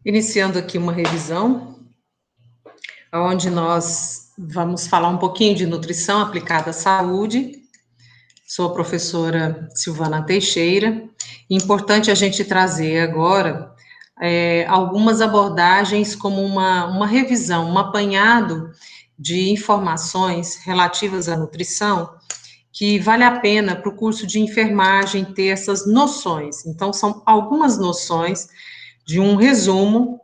Iniciando aqui uma revisão, onde nós vamos falar um pouquinho de nutrição aplicada à saúde. Sou a professora Silvana Teixeira. Importante a gente trazer agora algumas abordagens como uma revisão, um apanhado de informações relativas à nutrição, que vale a pena para o curso de enfermagem ter essas noções. Então, são algumas noções de um resumo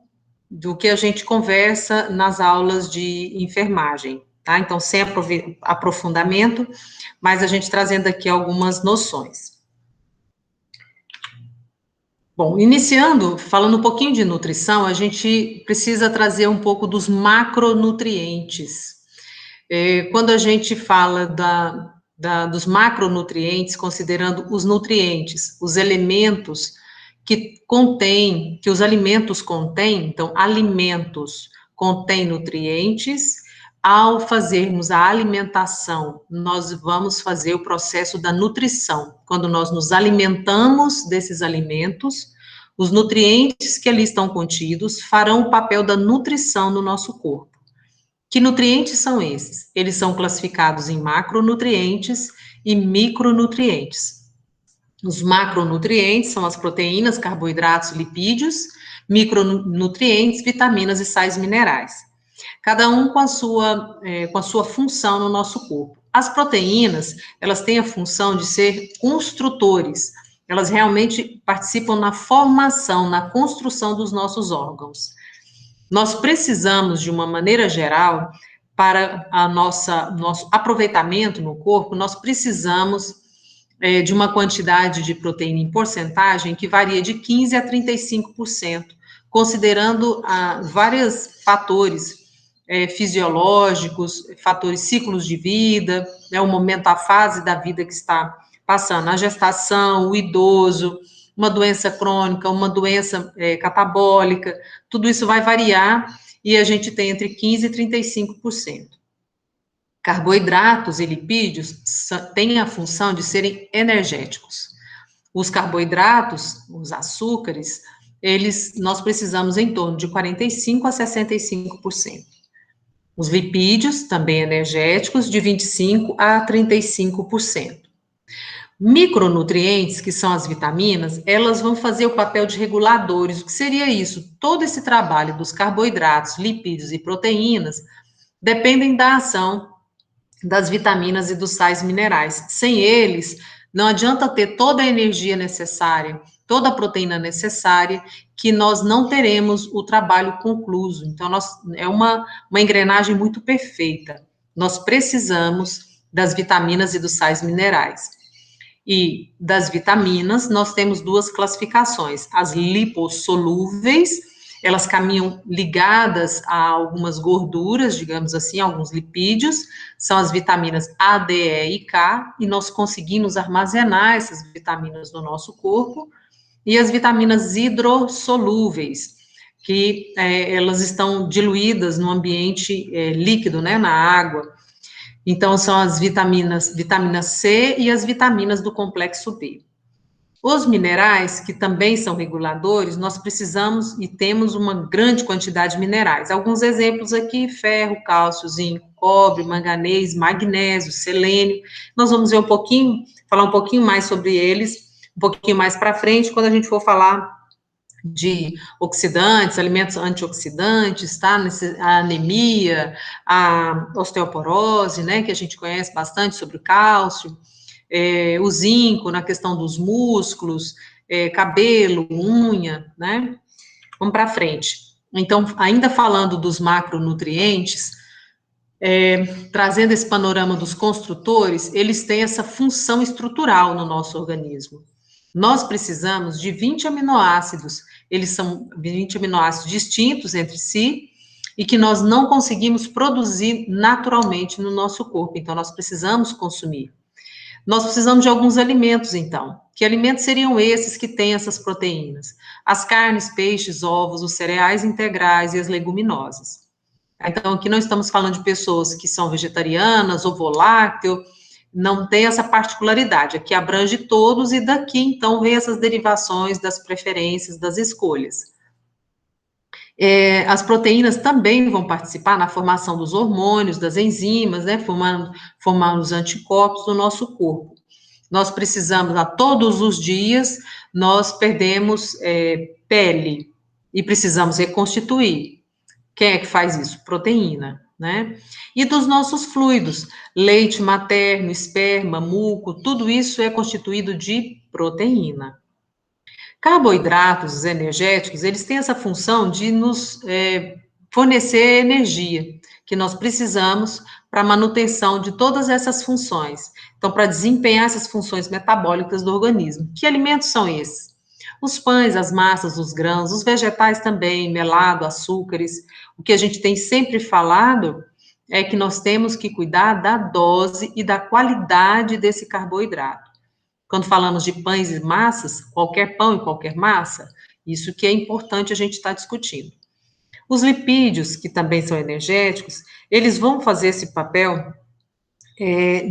do que a gente conversa nas aulas de enfermagem, tá? Então, sem aprofundamento, mas a gente trazendo aqui algumas noções. Bom, iniciando, falando um pouquinho de nutrição, a gente precisa trazer um pouco dos macronutrientes. Quando a gente fala dos macronutrientes, considerando os nutrientes, os elementos que os alimentos contêm, então, alimentos contêm nutrientes. Ao fazermos a alimentação, nós vamos fazer o processo da nutrição. Quando nós nos alimentamos desses alimentos, os nutrientes que ali estão contidos farão o papel da nutrição no nosso corpo. Que nutrientes são esses? Eles são classificados em macronutrientes e micronutrientes. Os macronutrientes são as proteínas, carboidratos, lipídios, micronutrientes, vitaminas e sais minerais. Cada um com a sua função no nosso corpo. As proteínas, elas têm a função de ser construtores. Elas realmente participam na formação, na construção dos nossos órgãos. Nós precisamos, de uma maneira geral, para nosso aproveitamento no corpo, nós precisamos de uma quantidade de proteína em porcentagem que varia de 15% a 35%, considerando vários fatores fisiológicos, fatores ciclos de vida, né, o momento, a fase da vida que está passando, a gestação, o idoso, uma doença crônica, uma doença catabólica, tudo isso vai variar e a gente tem entre 15% e 35%. Carboidratos e lipídios têm a função de serem energéticos. Os carboidratos, os açúcares, nós precisamos em torno de 45% a 65%. Os lipídios, também energéticos, de 25% a 35%. Micronutrientes, que são as vitaminas, elas vão fazer o papel de reguladores. O que seria isso? Todo esse trabalho dos carboidratos, lipídios e proteínas dependem da ação das vitaminas e dos sais minerais. Sem eles, não adianta ter toda a energia necessária, toda a proteína necessária, que nós não teremos o trabalho concluído. Então, é uma engrenagem muito perfeita. Nós precisamos das vitaminas e dos sais minerais. E das vitaminas, nós temos duas classificações: as lipossolúveis, elas caminham ligadas a algumas gorduras, digamos assim, alguns lipídios, são as vitaminas A, D, E e K, e nós conseguimos armazenar essas vitaminas no nosso corpo, e as vitaminas hidrossolúveis, que elas estão diluídas no ambiente líquido, né, na água. Então, são as vitamina C e as vitaminas do complexo B. Os minerais, que também são reguladores, nós precisamos e temos uma grande quantidade de minerais. Alguns exemplos aqui: ferro, cálcio, zinco, cobre, manganês, magnésio, selênio. Nós vamos ver falar um pouquinho mais sobre eles, um pouquinho mais para frente, quando a gente for falar de oxidantes, alimentos antioxidantes, tá? A anemia, a osteoporose, né, que a gente conhece bastante sobre o cálcio, o zinco na questão dos músculos, cabelo, unha, né? Vamos para frente. Então, ainda falando dos macronutrientes, trazendo esse panorama dos construtores, eles têm essa função estrutural no nosso organismo. Nós precisamos de 20 aminoácidos, eles são 20 aminoácidos distintos entre si, e que nós não conseguimos produzir naturalmente no nosso corpo, então nós precisamos consumir. Nós precisamos de alguns alimentos, então. Que alimentos seriam esses que têm essas proteínas? As carnes, peixes, ovos, os cereais integrais e as leguminosas. Então, aqui não estamos falando de pessoas que são vegetarianas, ovo-lácteo, não tem essa particularidade. Aqui abrange todos e daqui, então, vem essas derivações das preferências, das escolhas. As proteínas também vão participar na formação dos hormônios, das enzimas, né, formando os anticorpos do nosso corpo. Nós precisamos, a todos os dias, nós perdemos pele e precisamos reconstituir. Quem é que faz isso? Proteína, né? E dos nossos fluidos, leite materno, esperma, muco, tudo isso é constituído de proteína. Carboidratos, os energéticos, eles têm essa função de nos fornecer energia que nós precisamos para a manutenção de todas essas funções. Então, para desempenhar essas funções metabólicas do organismo. Que alimentos são esses? Os pães, as massas, os grãos, os vegetais também, melado, açúcares. O que a gente tem sempre falado é que nós temos que cuidar da dose e da qualidade desse carboidrato. Quando falamos de pães e massas, qualquer pão e qualquer massa, isso que é importante a gente estar discutindo. Os lipídios, que também são energéticos, eles vão fazer esse papel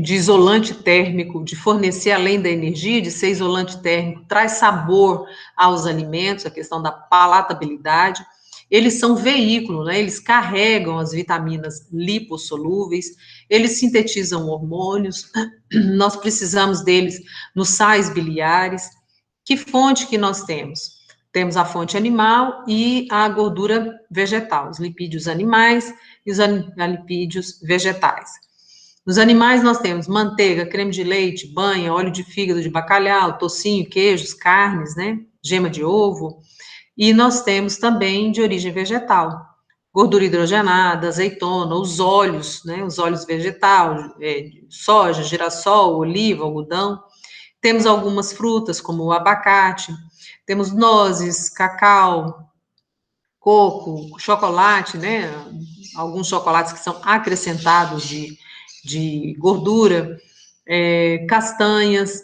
de isolante térmico, de fornecer, além da energia, de ser isolante térmico, traz sabor aos alimentos, a questão da palatabilidade. Eles são veículo, né? Eles carregam as vitaminas lipossolúveis, eles sintetizam hormônios, nós precisamos deles nos sais biliares. Que fonte que nós temos? Temos a fonte animal e a gordura vegetal, os lipídios animais e os lipídios vegetais. Nos animais nós temos manteiga, creme de leite, banha, óleo de fígado de bacalhau, tocinho, queijos, carnes, né? Gema de ovo. E nós temos também de origem vegetal, gordura hidrogenada, azeitona, os óleos, né? Os óleos vegetais, soja, girassol, oliva, algodão. Temos algumas frutas, como o abacate, temos nozes, cacau, coco, chocolate, né? Alguns chocolates que são acrescentados de gordura, castanhas,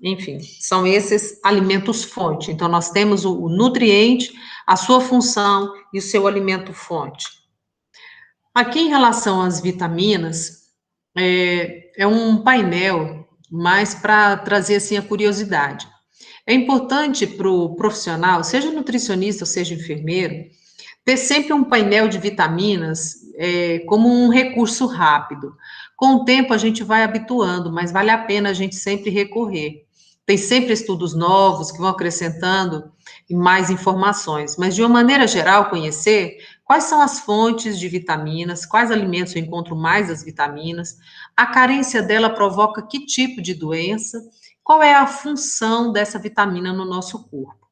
enfim, são esses alimentos fonte. Então, nós temos o nutriente, a sua função e o seu alimento fonte. Aqui, em relação às vitaminas, é um painel mais para trazer, assim, a curiosidade. É importante para o profissional, seja nutricionista ou seja enfermeiro, ter sempre um painel de vitaminas como um recurso rápido. Com o tempo a gente vai habituando, mas vale a pena a gente sempre recorrer. Tem sempre estudos novos que vão acrescentando mais informações, mas de uma maneira geral, conhecer quais são as fontes de vitaminas, quais alimentos eu encontro mais as vitaminas, a carência dela provoca que tipo de doença, qual é a função dessa vitamina no nosso corpo.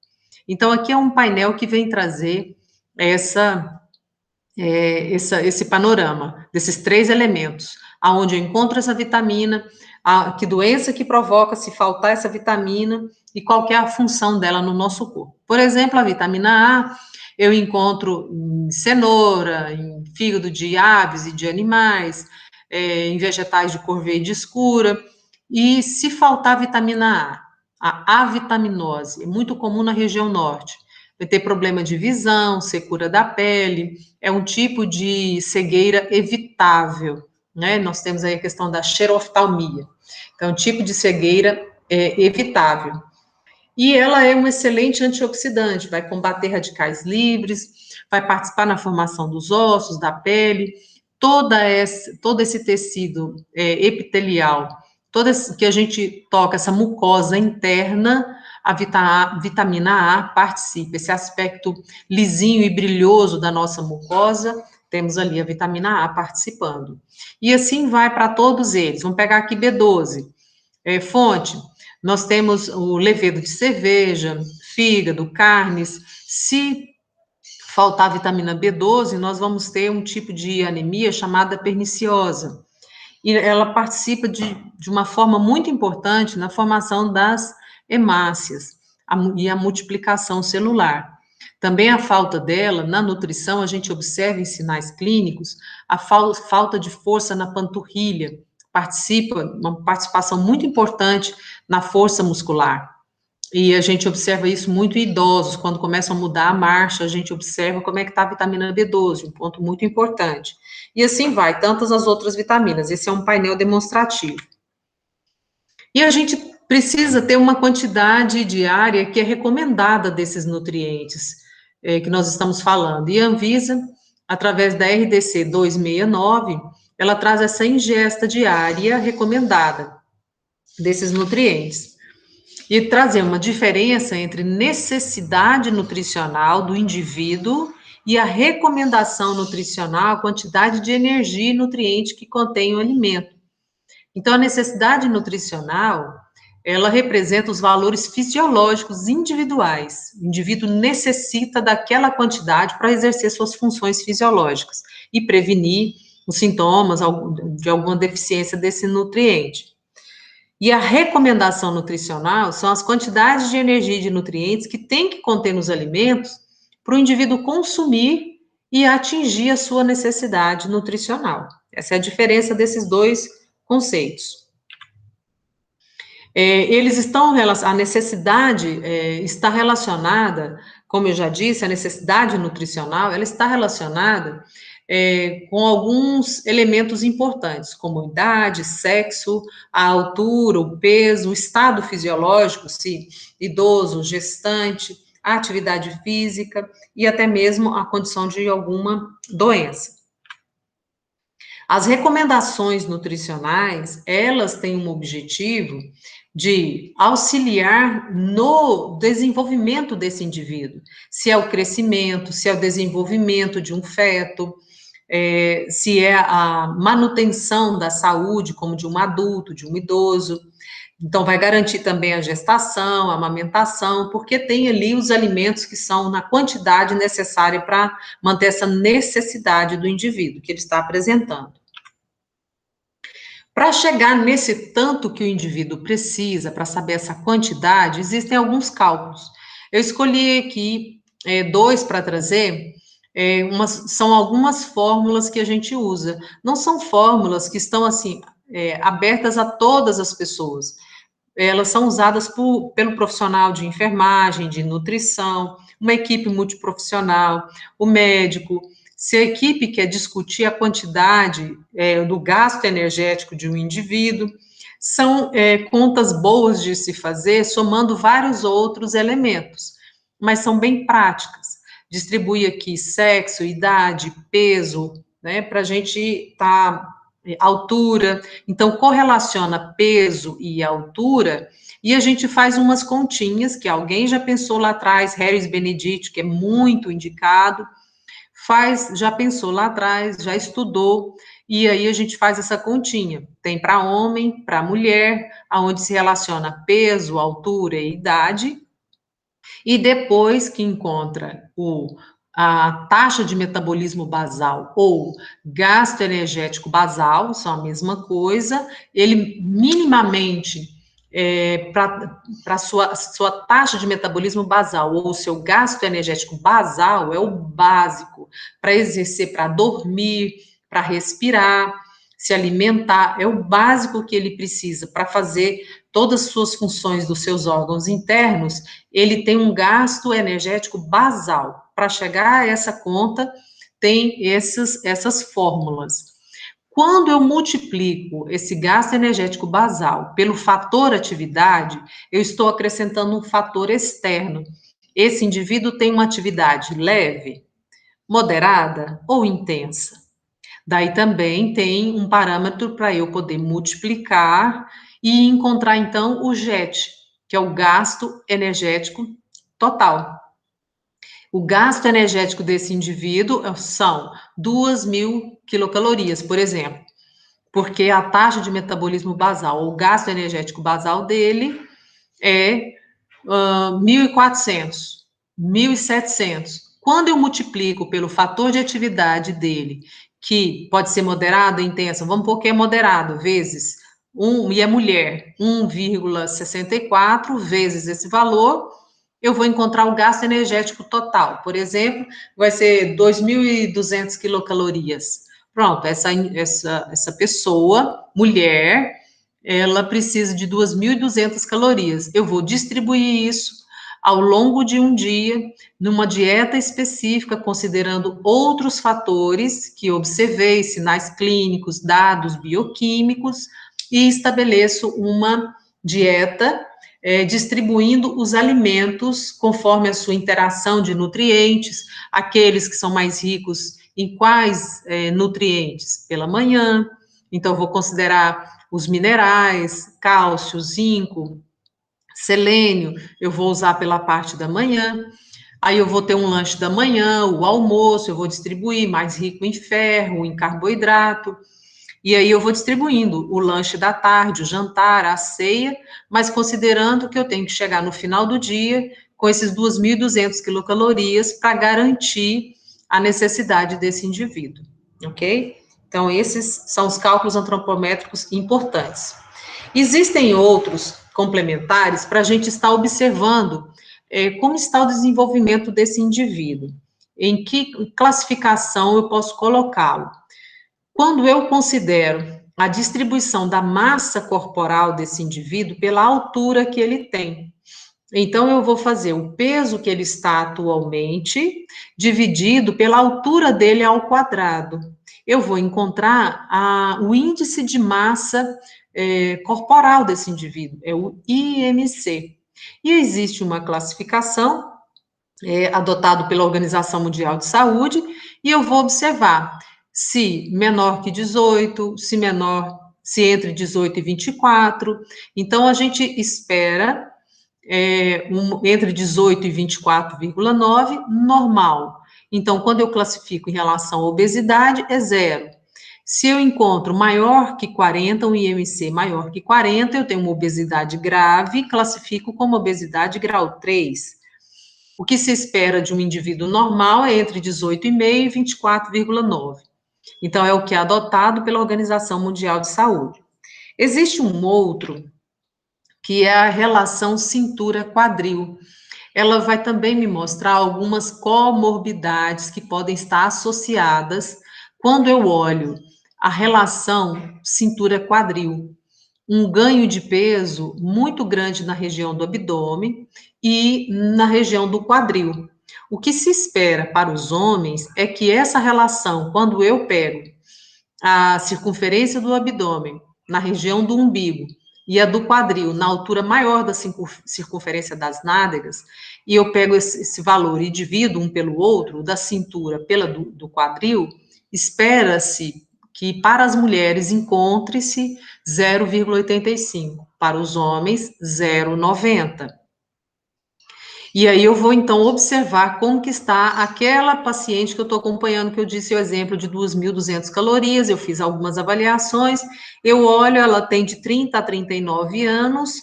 Então, aqui é um painel que vem trazer esse panorama desses 3 elementos, aonde eu encontro essa vitamina, que doença que provoca se faltar essa vitamina e qual que é a função dela no nosso corpo. Por exemplo, a vitamina A eu encontro em cenoura, em fígado de aves e de animais, em vegetais de cor verde escura, e se faltar vitamina A avitaminose, é muito comum na região norte, vai ter problema de visão, secura da pele, é um tipo de cegueira evitável, né? Nós temos aí a questão da xeroftalmia, então, um tipo de cegueira evitável. E ela é um excelente antioxidante, vai combater radicais livres, vai participar na formação dos ossos, da pele, todo esse tecido epitelial, que a gente toca, essa mucosa interna, a vitamina A participa, esse aspecto lisinho e brilhoso da nossa mucosa, temos ali a vitamina A participando. E assim vai para todos eles. Vamos pegar aqui B12, fonte, nós temos o levedo de cerveja, fígado, carnes. Se faltar vitamina B12, nós vamos ter um tipo de anemia chamada perniciosa. E ela participa de uma forma muito importante na formação das hemácias e a multiplicação celular. Também a falta dela, na nutrição, a gente observa em sinais clínicos a falta de força na panturrilha, uma participação muito importante na força muscular. E a gente observa isso muito em idosos, quando começam a mudar a marcha, a gente observa como é que está a vitamina B12, um ponto muito importante. E assim vai, tantas as outras vitaminas. Esse é um painel demonstrativo. E a gente precisa ter uma quantidade diária que é recomendada desses nutrientes. que nós estamos falando. E a Anvisa, através da RDC 269, ela traz essa ingesta diária recomendada desses nutrientes. E trazer uma diferença entre necessidade nutricional do indivíduo e a recomendação nutricional, a quantidade de energia e nutriente que contém o alimento. Então, a necessidade nutricional, ela representa os valores fisiológicos individuais. O indivíduo necessita daquela quantidade para exercer suas funções fisiológicas e prevenir os sintomas de alguma deficiência desse nutriente. E a recomendação nutricional são as quantidades de energia e de nutrientes que tem que conter nos alimentos para o indivíduo consumir e atingir a sua necessidade nutricional. Essa é a diferença desses dois conceitos. A necessidade está relacionada, como eu já disse, a necessidade nutricional, ela está relacionada com alguns elementos importantes, como idade, sexo, a altura, o peso, o estado fisiológico, se idoso, gestante, a atividade física e até mesmo a condição de alguma doença. As recomendações nutricionais, elas têm um objetivo de auxiliar no desenvolvimento desse indivíduo, se é o crescimento, se é o desenvolvimento de um feto, se é a manutenção da saúde, como de um adulto, de um idoso. Então, vai garantir também a gestação, a amamentação, porque tem ali os alimentos que são na quantidade necessária para manter essa necessidade do indivíduo que ele está apresentando. Para chegar nesse tanto que o indivíduo precisa, para saber essa quantidade, existem alguns cálculos. Eu escolhi aqui dois para trazer, são algumas fórmulas que a gente usa. Não são fórmulas que estão, assim, abertas a todas as pessoas. Elas são usadas pelo profissional de enfermagem, de nutrição, uma equipe multiprofissional, o médico. Se a equipe quer discutir a quantidade do gasto energético de um indivíduo, são contas boas de se fazer, somando vários outros elementos, mas são bem práticas. Distribui aqui sexo, idade, peso, né, para a gente estar... altura, então correlaciona peso e altura, e a gente faz umas continhas, que alguém já pensou lá atrás, Harris Benedict, que é muito indicado, já pensou lá atrás, já estudou, e aí a gente faz essa continha. Tem para homem, para mulher, aonde se relaciona peso, altura e idade, e depois que encontra a taxa de metabolismo basal ou gasto energético basal, são a mesma coisa, ele minimamente, para sua taxa de metabolismo basal ou o seu gasto energético basal, é o básico, para exercer, para dormir, para respirar, se alimentar, é o básico que ele precisa para fazer todas as suas funções dos seus órgãos internos, ele tem um gasto energético basal. Para chegar a essa conta, tem essas fórmulas. Quando eu multiplico esse gasto energético basal pelo fator atividade, eu estou acrescentando um fator externo. Esse indivíduo tem uma atividade leve, moderada ou intensa. Daí também tem um parâmetro para eu poder multiplicar e encontrar, então, o GET, que é o gasto energético total. O gasto energético desse indivíduo são 2.000 quilocalorias, por exemplo, porque a taxa de metabolismo basal, o gasto energético basal dele é 1.400, 1.700. Quando eu multiplico pelo fator de atividade dele, que pode ser moderado, intensa, vamos pôr que é moderado, vezes 1, e é mulher, 1,64 vezes esse valor, eu vou encontrar o gasto energético total. Por exemplo, vai ser 2.200 quilocalorias. Pronto, essa pessoa, mulher, ela precisa de 2.200 calorias. Eu vou distribuir isso ao longo de um dia, numa dieta específica, considerando outros fatores que observei, sinais clínicos, dados bioquímicos, e estabeleço uma dieta distribuindo os alimentos conforme a sua interação de nutrientes, aqueles que são mais ricos em quais nutrientes? Pela manhã, então eu vou considerar os minerais, cálcio, zinco, selênio, eu vou usar pela parte da manhã. Aí eu vou ter um lanche da manhã, o almoço, eu vou distribuir mais rico em ferro, em carboidrato. E aí eu vou distribuindo o lanche da tarde, o jantar, a ceia, mas considerando que eu tenho que chegar no final do dia com esses 2.200 quilocalorias para garantir a necessidade desse indivíduo, ok? Então, esses são os cálculos antropométricos importantes. Existem outros complementares para a gente estar observando como está o desenvolvimento desse indivíduo, em que classificação eu posso colocá-lo. Quando eu considero a distribuição da massa corporal desse indivíduo pela altura que ele tem. Então, eu vou fazer o peso que ele está atualmente, dividido pela altura dele ao quadrado. Eu vou encontrar o índice de massa corporal desse indivíduo, é o IMC. E existe uma classificação adotado pela Organização Mundial de Saúde, e eu vou observar se menor que 18, se entre 18 e 24. Então, a gente espera entre 18 e 24,9, normal. Então, quando eu classifico em relação à obesidade, é 0. Se eu encontro maior que 40, um IMC maior que 40, eu tenho uma obesidade grave, classifico como obesidade grau 3. O que se espera de um indivíduo normal é entre 18,5 e 24,9. Então, é o que é adotado pela Organização Mundial de Saúde. Existe um outro, que é a relação cintura-quadril. Ela vai também me mostrar algumas comorbidades que podem estar associadas quando eu olho a relação cintura-quadril. Um ganho de peso muito grande na região do abdômen e na região do quadril. O que se espera para os homens é que essa relação, quando eu pego a circunferência do abdômen na região do umbigo e a do quadril na altura maior da circunferência das nádegas, e eu pego esse valor e divido um pelo outro, da cintura pela do quadril, espera-se que para as mulheres encontre-se 0,85, para os homens 0,90. E aí eu vou, então, observar como que está aquela paciente que eu estou acompanhando, que eu disse o exemplo de 2.200 calorias, eu fiz algumas avaliações, eu olho, ela tem de 30 a 39 anos,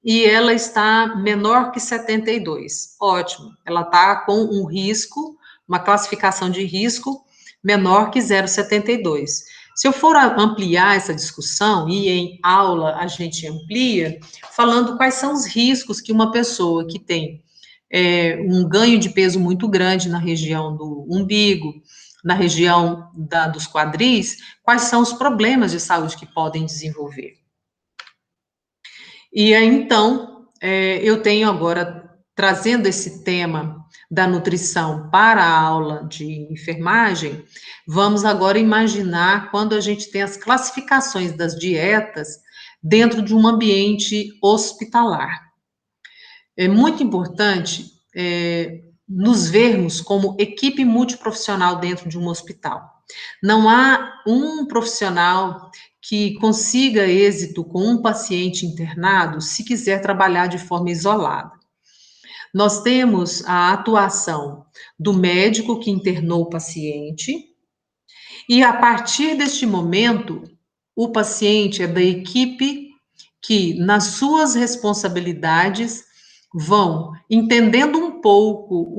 e ela está menor que 72. Ótimo, ela está com um risco, uma classificação de risco menor que 0,72. Se eu for ampliar essa discussão, e em aula a gente amplia, falando quais são os riscos que uma pessoa que tem um ganho de peso muito grande na região do umbigo, na região dos quadris, quais são os problemas de saúde que podem desenvolver. E aí, então, eu tenho agora, trazendo esse tema da nutrição para a aula de enfermagem, vamos agora imaginar quando a gente tem as classificações das dietas dentro de um ambiente hospitalar. É muito importante nos vermos como equipe multiprofissional dentro de um hospital. Não há um profissional que consiga êxito com um paciente internado se quiser trabalhar de forma isolada. Nós temos a atuação do médico que internou o paciente, e a partir deste momento, o paciente é da equipe que, nas suas responsabilidades, vão entendendo um pouco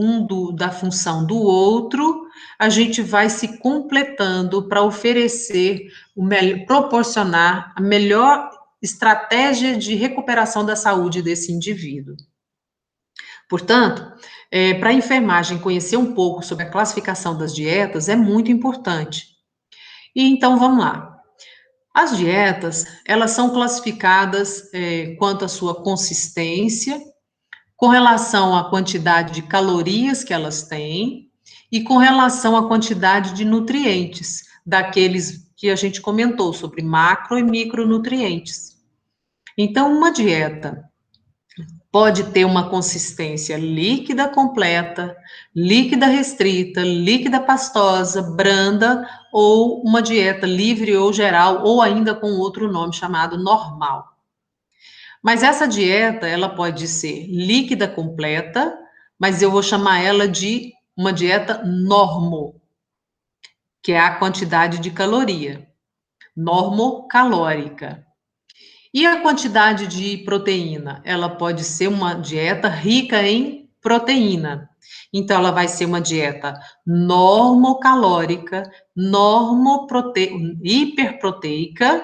da função do outro, a gente vai se completando para oferecer, proporcionar a melhor estratégia de recuperação da saúde desse indivíduo. Portanto, para a enfermagem conhecer um pouco sobre a classificação das dietas é muito importante. E então, vamos lá. As dietas, elas são classificadas quanto à sua consistência, com relação à quantidade de calorias que elas têm e com relação à quantidade de nutrientes, daqueles que a gente comentou sobre macro e micronutrientes. Então, uma dieta pode ter uma consistência líquida completa, líquida restrita, líquida pastosa, branda, ou uma dieta livre ou geral, ou ainda com outro nome chamado normal. Mas essa dieta, ela pode ser líquida completa, mas eu vou chamar ela de uma dieta normo, que é a quantidade de caloria, normocalórica. E a quantidade de proteína? Ela pode ser uma dieta rica em proteína. Então, ela vai ser uma dieta normocalórica, hiperproteica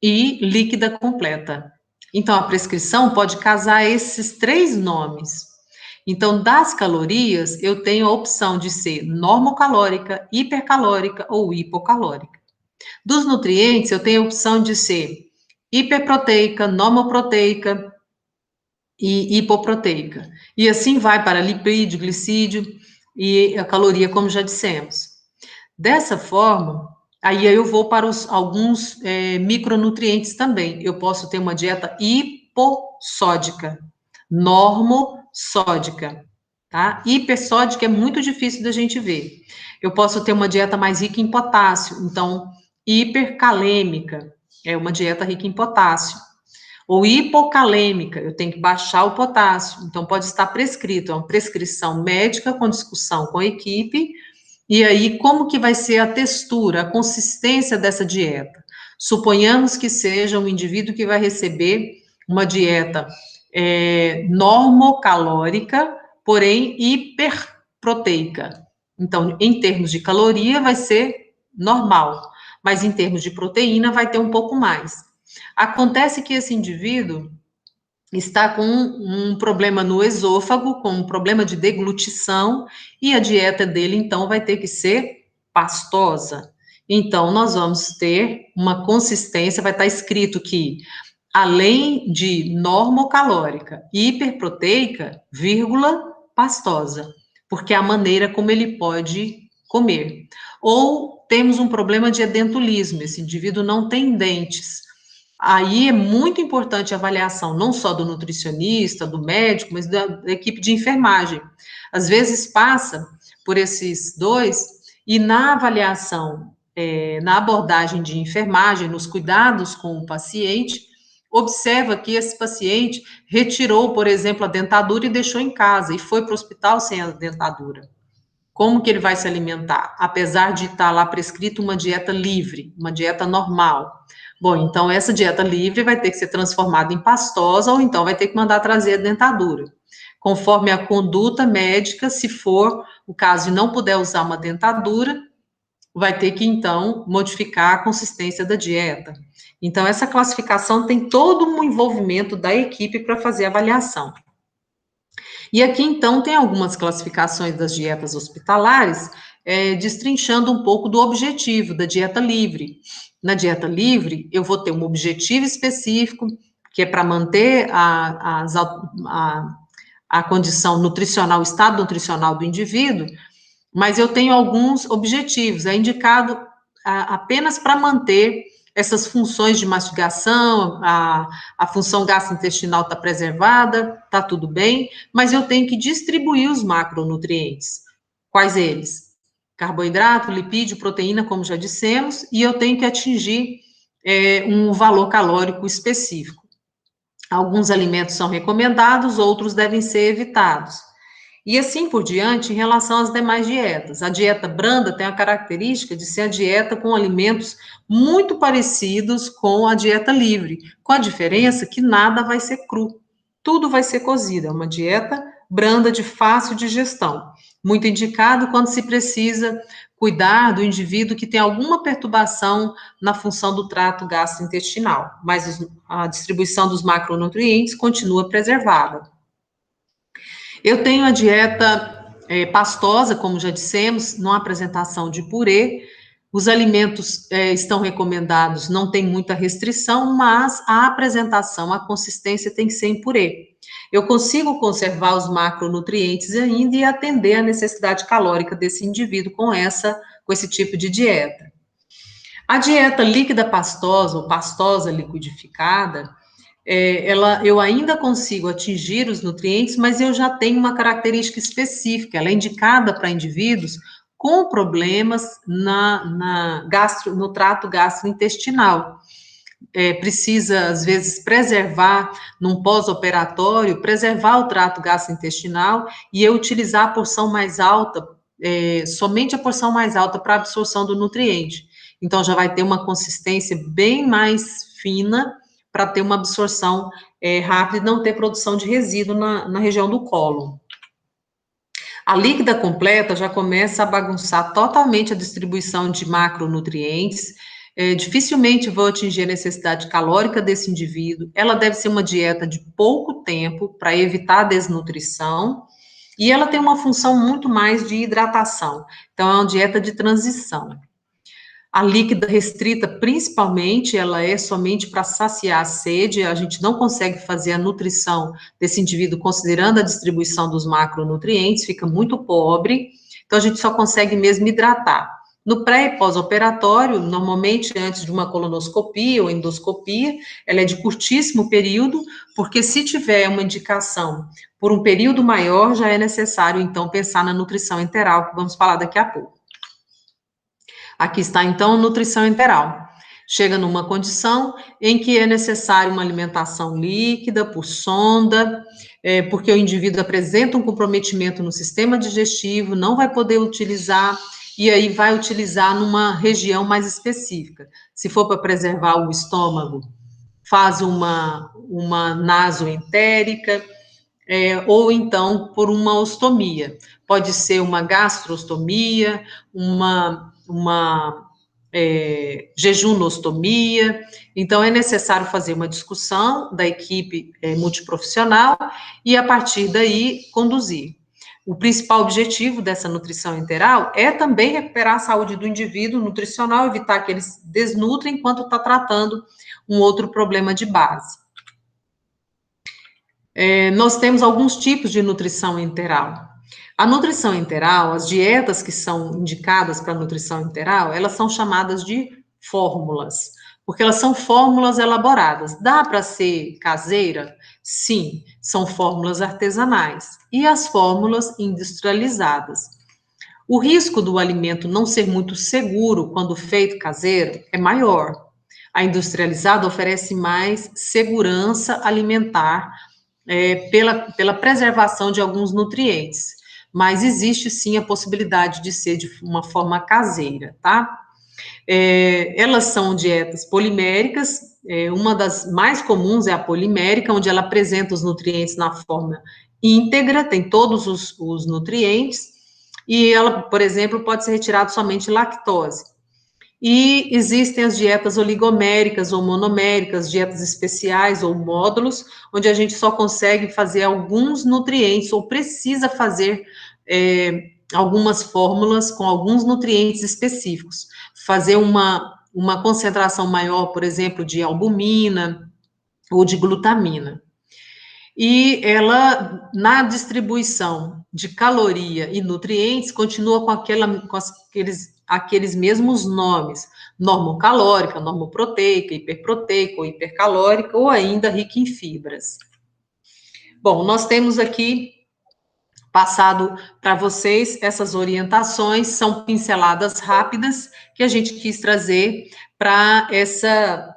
e líquida completa. Então, a prescrição pode casar esses três nomes. Então, das calorias, eu tenho a opção de ser normocalórica, hipercalórica ou hipocalórica. Dos nutrientes, eu tenho a opção de ser hiperproteica, normoproteica e hipoproteica. E assim vai para lipídio, glicídio e a caloria, como já dissemos. Dessa forma, aí eu vou para alguns micronutrientes também. Eu posso ter uma dieta hipossódica, normossódica, tá? Hipersódica é muito difícil da gente ver. Eu posso ter uma dieta mais rica em potássio, então, hipercalêmica, é uma dieta rica em potássio. Ou hipocalêmica, eu tenho que baixar o potássio, então pode estar prescrito, é uma prescrição médica com discussão com a equipe. E aí, como que vai ser a textura, a consistência dessa dieta? Suponhamos que seja um indivíduo que vai receber uma dieta normocalórica, porém hiperproteica. Então, em termos de caloria, vai ser normal, mas em termos de proteína, vai ter um pouco mais. Acontece que esse indivíduo está com um problema no esôfago, com um problema de deglutição, e a dieta dele, então, vai ter que ser pastosa. Então, nós vamos ter uma consistência, vai estar escrito que, além de normocalórica e hiperproteica, vírgula, pastosa, porque é a maneira como ele pode comer. Ou temos um problema de edentulismo, esse indivíduo não tem dentes. Aí é muito importante a avaliação, não só do nutricionista, do médico, mas da equipe de enfermagem. Às vezes passa por esses dois, e na avaliação, na abordagem de enfermagem, nos cuidados com o paciente, observa que esse paciente retirou, por exemplo, a dentadura e deixou em casa, e foi para o hospital sem a dentadura. Como que ele vai se alimentar? Apesar de estar lá prescrito uma dieta livre, uma dieta normal. Bom, então essa dieta livre vai ter que ser transformada em pastosa ou então vai ter que mandar trazer a dentadura. Conforme a conduta médica, se for o caso de não puder usar uma dentadura, vai ter que então modificar a consistência da dieta. Então essa classificação tem todo um envolvimento da equipe para fazer a avaliação. E aqui, então, tem algumas classificações das dietas hospitalares, destrinchando um pouco do objetivo da dieta livre. Na dieta livre, eu vou ter um objetivo específico, que é para manter a condição nutricional, o estado nutricional do indivíduo, mas eu tenho alguns objetivos, é indicado apenas para manter essas funções de mastigação, a função gastrointestinal está preservada, está tudo bem, mas eu tenho que distribuir os macronutrientes. Quais eles? Carboidrato, lipídio, proteína, como já dissemos, e eu tenho que atingir um valor calórico específico. Alguns alimentos são recomendados, outros devem ser evitados. E assim por diante, em relação às demais dietas. A dieta branda tem a característica de ser a dieta com alimentos muito parecidos com a dieta livre, com a diferença que nada vai ser cru, tudo vai ser cozido. É uma dieta branda de fácil digestão, muito indicado quando se precisa cuidar do indivíduo que tem alguma perturbação na função do trato gastrointestinal, mas a distribuição dos macronutrientes continua preservada. Eu tenho a dieta pastosa, como já dissemos, não há apresentação de purê. Os alimentos estão recomendados, não tem muita restrição, mas a apresentação, a consistência tem que ser em purê. Eu consigo conservar os macronutrientes ainda e atender a necessidade calórica desse indivíduo com esse tipo de dieta. A dieta líquida pastosa ou pastosa liquidificada, eu ainda consigo atingir os nutrientes, mas eu já tenho uma característica específica, ela é indicada para indivíduos com problemas no trato gastrointestinal. Precisa, às vezes, preservar, num pós-operatório, preservar o trato gastrointestinal e eu utilizar a porção mais alta, somente a porção mais alta para absorção do nutriente. Então, já vai ter uma consistência bem mais fina para ter uma absorção rápida e não ter produção de resíduo na região do cólon. A líquida completa já começa a bagunçar totalmente a distribuição de macronutrientes, dificilmente vou atingir a necessidade calórica desse indivíduo, ela deve ser uma dieta de pouco tempo para evitar a desnutrição, e ela tem uma função muito mais de hidratação, então é uma dieta de transição. A líquida restrita, principalmente, ela é somente para saciar a sede, a gente não consegue fazer a nutrição desse indivíduo considerando a distribuição dos macronutrientes, fica muito pobre, então a gente só consegue mesmo hidratar. No pré e pós-operatório, normalmente antes de uma colonoscopia ou endoscopia, ela é de curtíssimo período, porque se tiver uma indicação por um período maior, já é necessário, então, pensar na nutrição enteral, que vamos falar daqui a pouco. Aqui está, então, nutrição enteral. Chega numa condição em que é necessário uma alimentação líquida, por sonda, porque o indivíduo apresenta um comprometimento no sistema digestivo, não vai poder utilizar, e aí vai utilizar numa região mais específica. Se for para preservar o estômago, faz uma nasoentérica, ou então por uma ostomia. Pode ser uma gastrostomia, uma jejunostomia. Então, é necessário fazer uma discussão da equipe multiprofissional e, a partir daí, conduzir. O principal objetivo dessa nutrição enteral é também recuperar a saúde do indivíduo nutricional, evitar que eles desnutrem enquanto está tratando um outro problema de base. Nós temos alguns tipos de nutrição enteral. A nutrição enteral, as dietas que são indicadas para a nutrição enteral, elas são chamadas de fórmulas, porque elas são fórmulas elaboradas. Dá para ser caseira? Sim, são fórmulas artesanais. E as fórmulas industrializadas. O risco do alimento não ser muito seguro quando feito caseiro é maior. A industrializada oferece mais segurança alimentar, pela preservação de alguns nutrientes, mas existe sim a possibilidade de ser de uma forma caseira, tá? Elas são dietas poliméricas, uma das mais comuns é a polimérica, onde ela apresenta os nutrientes na forma íntegra, tem todos os nutrientes, e ela, por exemplo, pode ser retirado somente lactose. E existem as dietas oligoméricas ou monoméricas, dietas especiais ou módulos, onde a gente só consegue fazer alguns nutrientes ou precisa fazer algumas fórmulas com alguns nutrientes específicos. Fazer uma concentração maior, por exemplo, de albumina ou de glutamina. E ela, na distribuição de caloria e nutrientes, continua com aqueles mesmos nomes, normocalórica, normoproteica, hiperproteica ou hipercalórica, ou ainda rica em fibras. Bom, nós temos aqui passado para vocês essas orientações, são pinceladas rápidas que a gente quis trazer para essa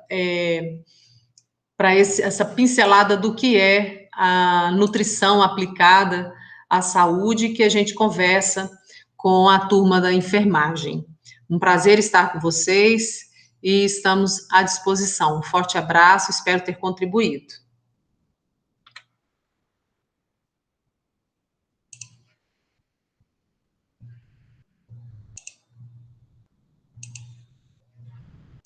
pincelada do que é a nutrição aplicada à saúde, que a gente conversa com a turma da enfermagem. Um prazer estar com vocês e estamos à disposição. Um forte abraço, espero ter contribuído.